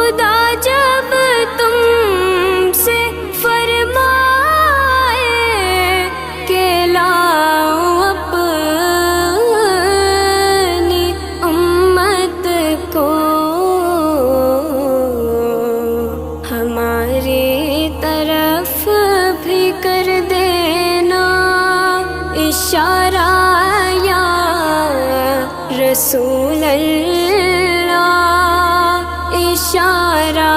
खुदा जब तुमसे फरमाए के लाओ अपनी उम्मत को, हमारी तरफ भी कर देना इशारा या रसूल अल्लाह, इशारा